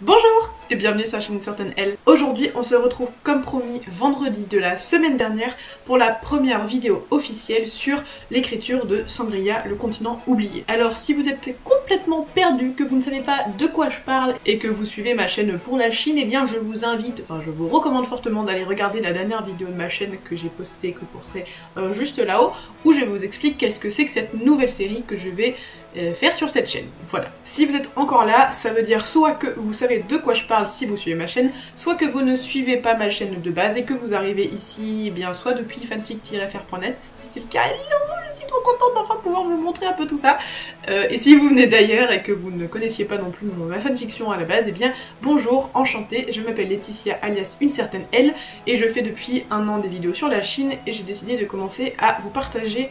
Bonjour et bienvenue sur la chaîne Certaine Elle. Aujourd'hui on se retrouve comme promis vendredi de la semaine dernière pour la première vidéo officielle sur l'écriture de Sangria, le continent oublié. Alors si vous êtes complètement perdu, que vous ne savez pas de quoi je parle et que vous suivez ma chaîne pour la Chine, eh bien je vous recommande fortement d'aller regarder la dernière vidéo de ma chaîne que j'ai postée, que vous pourrez juste là-haut, où je vous explique qu'est-ce que c'est que cette nouvelle série que je vais faire sur cette chaîne. Voilà. Si vous êtes encore là, ça veut dire soit que vous savez de quoi je parle si vous suivez ma chaîne, soit que vous ne suivez pas ma chaîne de base et que vous arrivez ici, eh bien soit depuis fanfic-fr.net, si c'est le cas, je suis trop contente d'enfin pouvoir vous montrer un peu tout ça. Et si vous venez d'ailleurs et que vous ne connaissiez pas non plus ma fanfiction à la base, eh bien bonjour, enchantée, je m'appelle Laetitia alias Une Certaine Elle et je fais depuis 1 an des vidéos sur la Chine et j'ai décidé de commencer à vous partager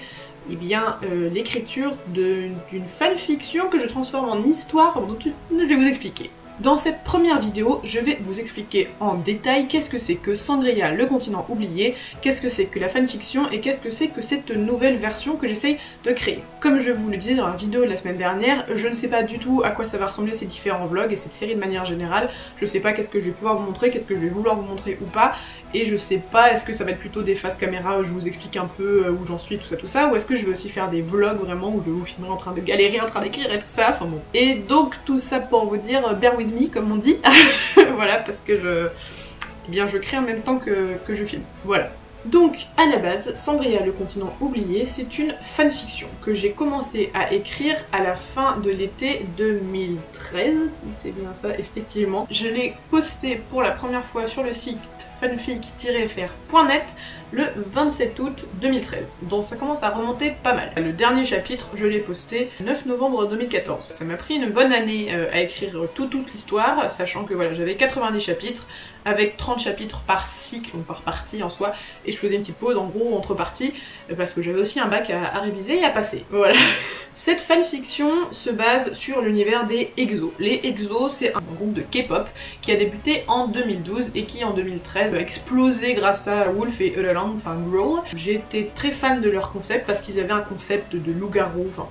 l'écriture d'une fanfiction que je transforme en histoire dont je vais vous expliquer. Dans cette première vidéo, je vais vous expliquer en détail qu'est-ce que c'est que Sangria, le continent oublié, qu'est-ce que c'est que la fanfiction et qu'est-ce que c'est que cette nouvelle version que j'essaye de créer. Comme je vous le disais dans la vidéo de la semaine dernière, je ne sais pas du tout à quoi ça va ressembler ces différents vlogs et cette série de manière générale. Je sais pas qu'est-ce que je vais pouvoir vous montrer, qu'est-ce que je vais vouloir vous montrer ou pas, et je sais pas est-ce que ça va être plutôt des faces caméra où je vous explique un peu où j'en suis, tout ça, ou est-ce que je vais aussi faire des vlogs vraiment où je vais vous filmer en train de galérer, en train d'écrire et tout ça, enfin bon. Et donc tout ça pour vous dire, bear with me comme on dit, voilà, parce que je crée en même temps que je filme, voilà. Donc, à la base, Sangria, le continent oublié, c'est une fanfiction que j'ai commencé à écrire à la fin de l'été 2013, si c'est bien ça, effectivement. Je l'ai posté pour la première fois sur le site fanfic-fr.net le 27 août 2013, donc ça commence à remonter pas mal. Le dernier chapitre, je l'ai posté le 9 novembre 2014. Ça m'a pris une bonne année à écrire toute l'histoire, sachant que voilà, j'avais 90 chapitres, avec 30 chapitres par cycle, donc par partie en soi, et je faisais une petite pause en gros entre parties, parce que j'avais aussi un bac à réviser et à passer, voilà. Cette fanfiction se base sur l'univers des EXO. Les EXO, c'est un groupe de K-pop qui a débuté en 2012 et qui en 2013 a explosé grâce à Wolf et Eulaland, enfin Growl. J'étais très fan de leur concept parce qu'ils avaient un concept de loup-garou, enfin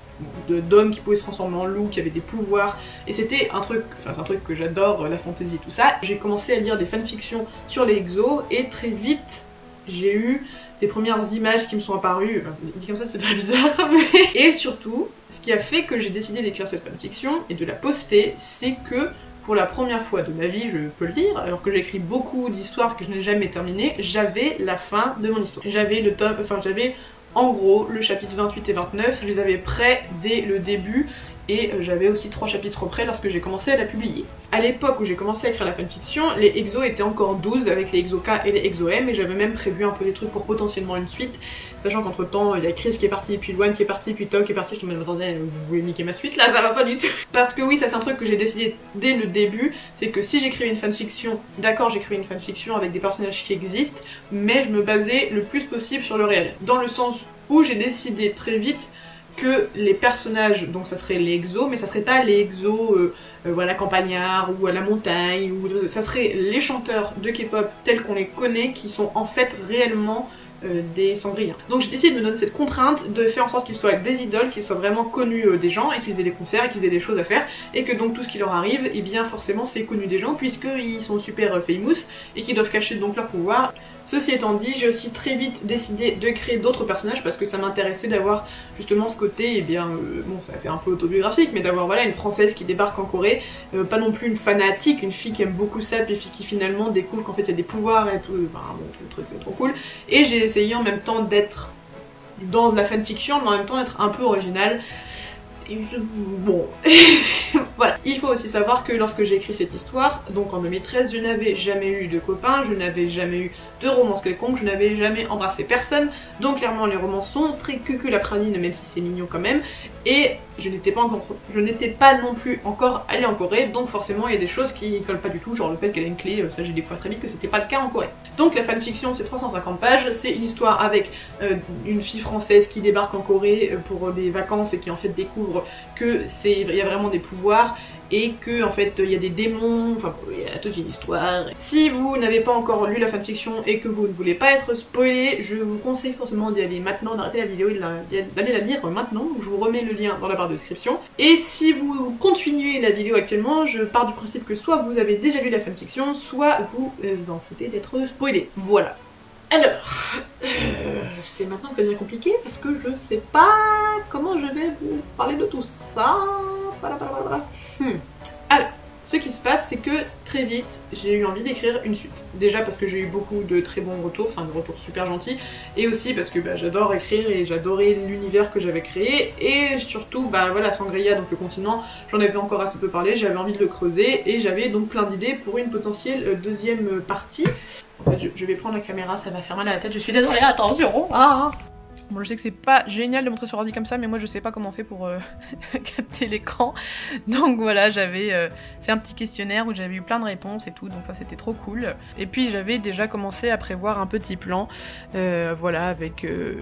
d'hommes qui pouvaient se transformer en loup, qui avaient des pouvoirs, et c'était un truc, enfin c'est un truc que j'adore, la fantasy et tout ça. J'ai commencé à lire des fanfictions sur les EXO et très vite j'ai eu les premières images qui me sont apparues, dit comme ça c'est très bizarre, mais... Et surtout, ce qui a fait que j'ai décidé d'écrire cette fanfiction et de la poster, c'est que pour la première fois de ma vie, je peux le dire, alors que j'ai écrit beaucoup d'histoires que je n'ai jamais terminées, j'avais la fin de mon histoire. J'avais le tome, enfin j'avais en gros le chapitre 28 et 29, je les avais prêts dès le début, et j'avais aussi 3 chapitres près lorsque j'ai commencé à la publier. À l'époque où j'ai commencé à écrire la fanfiction, les EXO étaient encore 12 avec les EXO-K et les EXO-M, et j'avais même prévu un peu des trucs pour potentiellement une suite, sachant qu'entre temps il y a Chris qui est parti, puis Luan qui est parti, puis Tom qui est parti. Je me demandais, vous voulez niquer ma suite là, ça va pas du tout. Parce que oui, ça c'est un truc que j'ai décidé dès le début, c'est que si j'écrivais une fanfiction, d'accord j'écrivais une fanfiction avec des personnages qui existent, mais je me basais le plus possible sur le réel. Dans le sens où j'ai décidé très vite que les personnages, donc ça serait les EXO, mais ça serait pas les EXO voilà, campagnards ou à la montagne, ou ça serait les chanteurs de K-pop tels qu'on les connaît qui sont en fait réellement des Sangriens. Donc j'ai décidé de me donner cette contrainte de faire en sorte qu'ils soient des idoles, qu'ils soient vraiment connus des gens, et qu'ils aient des concerts, et qu'ils aient des choses à faire, et que donc tout ce qui leur arrive, et bien forcément c'est connu des gens puisqu'ils sont super famous et qu'ils doivent cacher donc leur pouvoir. Ceci étant dit, j'ai aussi très vite décidé de créer d'autres personnages parce que ça m'intéressait d'avoir justement ce côté, bon ça fait un peu autobiographique, mais d'avoir voilà une française qui débarque en Corée, pas non plus une fanatique, une fille qui aime beaucoup ça, puis qui finalement découvre qu'en fait il y a des pouvoirs et tout, enfin bon, tout le truc trop cool. Et j'ai essayé en même temps d'être dans la fanfiction, mais en même temps d'être un peu originale. Bon, voilà. Il faut aussi savoir que lorsque j'ai écrit cette histoire, donc en 2013, je n'avais jamais eu de copains, je n'avais jamais eu de romance quelconque, je n'avais jamais embrassé personne, donc clairement les romances sont très cuculapraline, même si c'est mignon quand même, et je n'étais pas non plus encore allée en Corée, donc forcément il y a des choses qui collent pas du tout, genre le fait qu'elle a une clé, ça j'ai découvert très vite que c'était pas le cas en Corée. Donc la fanfiction c'est 350 pages, c'est une histoire avec une fille française qui débarque en Corée pour des vacances et qui en fait découvre découvre que il y a vraiment des pouvoirs et que en fait il y a des démons, enfin il y a toute une histoire. Si vous n'avez pas encore lu la fanfiction et que vous ne voulez pas être spoilé, je vous conseille forcément d'y aller maintenant, d'arrêter la vidéo et d'aller la lire maintenant, donc je vous remets le lien dans la barre de description. Et si vous continuez la vidéo actuellement, je pars du principe que soit vous avez déjà lu la fanfiction, soit vous en foutez d'être spoilé. Voilà. Alors, c'est maintenant que ça devient compliqué parce que je sais pas comment je vais vous parler de tout ça. Alors, ce qui se passe, c'est que très vite, j'ai eu envie d'écrire une suite. Déjà parce que j'ai eu beaucoup de très bons retours, enfin de retours super gentils, et aussi parce que j'adore écrire et j'adorais l'univers que j'avais créé, et surtout, voilà, Sangria, donc le continent, j'en avais encore assez peu parlé, j'avais envie de le creuser, et j'avais donc plein d'idées pour une potentielle deuxième partie. En fait, je vais prendre la caméra, ça va faire mal à la tête, je suis désolée, attention. Bon, je sais que c'est pas génial de montrer sur ordi comme ça, mais moi je sais pas comment on fait pour capter l'écran. Donc voilà, j'avais fait un petit questionnaire où j'avais eu plein de réponses et tout, donc ça c'était trop cool. Et puis j'avais déjà commencé à prévoir un petit plan, voilà, avec Chris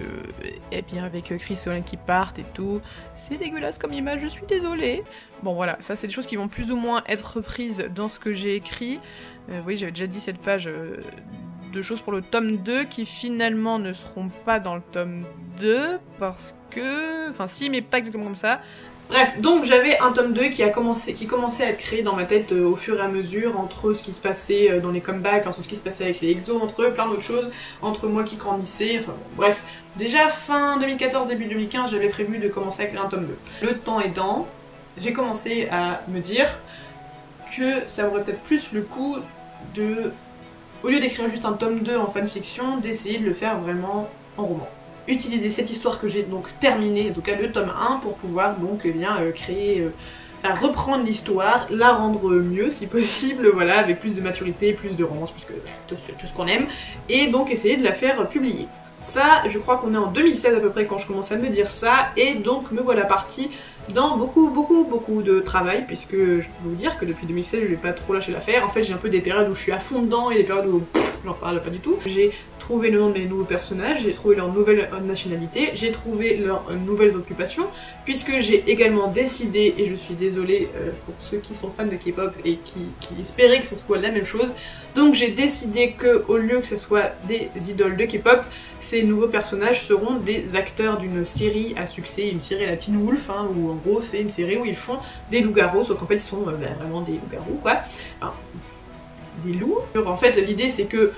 et Olen qui partent et tout. C'est dégueulasse comme image, je suis désolée. Bon voilà, ça c'est des choses qui vont plus ou moins être reprises dans ce que j'ai écrit. Oui, j'avais déjà dit cette page de choses pour le tome 2 qui finalement ne seront pas dans le tome 2 parce que... Enfin si, mais pas exactement comme ça. Bref, donc j'avais un tome 2 qui commençait à être créé dans ma tête au fur et à mesure, entre ce qui se passait dans les comebacks, entre ce qui se passait avec les exos, entre plein d'autres choses, entre moi qui grandissais, enfin bon, bref. Déjà fin 2014, début 2015, j'avais prévu de commencer à créer un tome 2. Le temps aidant, j'ai commencé à me dire que ça vaudrait peut-être plus le coup de... Au lieu d'écrire juste un tome 2 en fanfiction, d'essayer de le faire vraiment en roman. Utiliser cette histoire que j'ai donc terminée, donc le tome 1, pour pouvoir donc créer, reprendre l'histoire, la rendre mieux si possible, voilà, avec plus de maturité, plus de romance, plus que tout ce qu'on aime, et donc essayer de la faire publier. Ça, je crois qu'on est en 2016 à peu près quand je commence à me dire ça, et donc me voilà partie dans beaucoup de travail, puisque je peux vous dire que depuis 2016 je vais pas trop lâcher l'affaire. En fait j'ai un peu des périodes où je suis à fond dedans et des périodes où j'en parle pas du tout. J'ai trouvé le nom de mes nouveaux personnages, j'ai trouvé leur nouvelle nationalité, j'ai trouvé leurs nouvelles occupations, puisque j'ai également décidé, et je suis désolée pour ceux qui sont fans de K-pop et qui espéraient que ça soit la même chose, donc j'ai décidé que au lieu que ce soit des idoles de K-pop, ces nouveaux personnages seront des acteurs d'une série à succès, une série à la Teen Wolf, hein, où en gros c'est une série où ils font des loups-garous, sauf qu'en fait ils sont vraiment des loups-garous quoi, enfin, des loups. En fait l'idée c'est que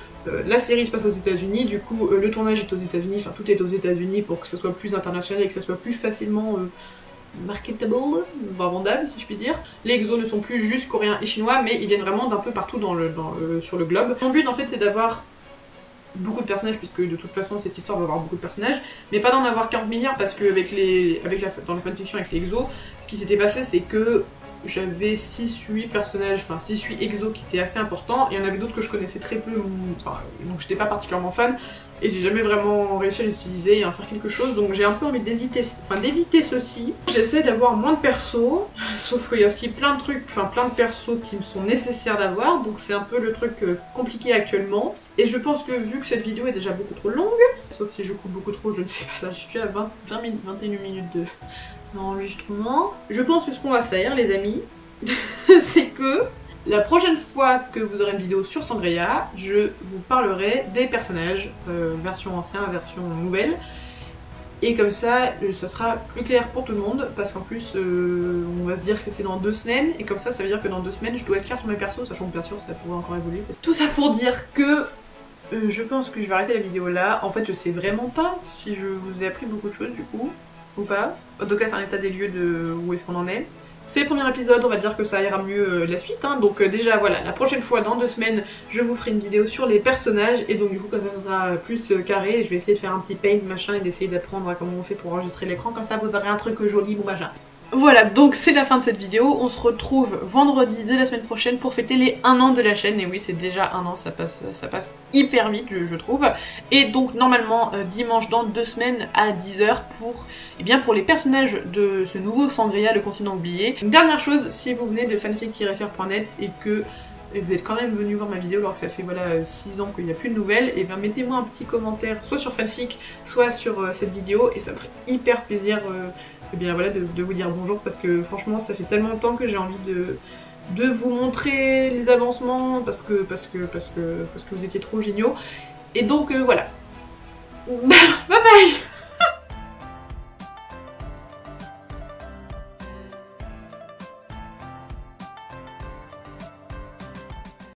la série se passe aux États-Unis, du coup le tournage est aux États-Unis, enfin tout est aux États-Unis pour que ce soit plus international et que ce soit plus facilement marketable, vendable si je puis dire. Les exos ne sont plus juste coréens et chinois, mais ils viennent vraiment d'un peu partout sur le globe. Mon but en fait c'est d'avoir beaucoup de personnages, puisque de toute façon cette histoire va avoir beaucoup de personnages, mais pas d'en avoir 40 milliards parce que dans la fanfiction avec les exos, ce qui s'était passé c'est que j'avais 6-8 personnages, enfin 6-8 exos qui étaient assez importants, et il y en avait d'autres que je connaissais très peu, enfin, donc j'étais pas particulièrement fan, et j'ai jamais vraiment réussi à les utiliser et à en faire quelque chose, donc j'ai un peu envie d'éviter ceci. J'essaie d'avoir moins de persos, sauf qu'il y a aussi plein de trucs, enfin plein de persos qui me sont nécessaires d'avoir, donc c'est un peu le truc compliqué actuellement. Et je pense que vu que cette vidéo est déjà beaucoup trop longue, sauf si je coupe beaucoup trop, je ne sais pas, là je suis à 21 minutes d'enregistrement, je pense que ce qu'on va faire les amis, c'est que la prochaine fois que vous aurez une vidéo sur Sangria, je vous parlerai des personnages, version ancienne, version nouvelle, et comme ça sera plus clair pour tout le monde, parce qu'en plus on va se dire que c'est dans 2 semaines, et comme ça veut dire que dans 2 semaines je dois être clair sur mes persos, sachant que bien sûr ça pourrait encore évoluer. Tout ça pour dire que je pense que je vais arrêter la vidéo là. En fait je sais vraiment pas si je vous ai appris beaucoup de choses du coup, ou pas. En tout cas c'est un état des lieux de où est-ce qu'on en est. C'est le premier épisode, on va dire que ça ira mieux la suite, hein. Donc déjà voilà, la prochaine fois, dans 2 semaines, je vous ferai une vidéo sur les personnages, et donc du coup comme ça sera plus carré, je vais essayer de faire un petit paint machin et d'essayer d'apprendre à comment on fait pour enregistrer l'écran, comme ça vous verrez un truc joli, bon machin. Voilà, donc c'est la fin de cette vidéo, on se retrouve vendredi de la semaine prochaine pour fêter les 1 an de la chaîne, et oui c'est déjà 1 an, ça passe hyper vite je trouve, et donc normalement dimanche dans 2 semaines à 10 h pour les personnages de ce nouveau Sangria, le continent oublié. Une dernière chose, si vous venez de fanfic-faire.net et que vous êtes quand même venu voir ma vidéo alors que ça fait voilà 6 ans qu'il n'y a plus de nouvelles, et bien mettez-moi un petit commentaire soit sur fanfic soit sur cette vidéo, et ça me ferait hyper plaisir et bien voilà, de vous dire bonjour parce que franchement ça fait tellement de temps que j'ai envie de vous montrer les avancements parce que vous étiez trop géniaux. Et donc voilà. Bye bye.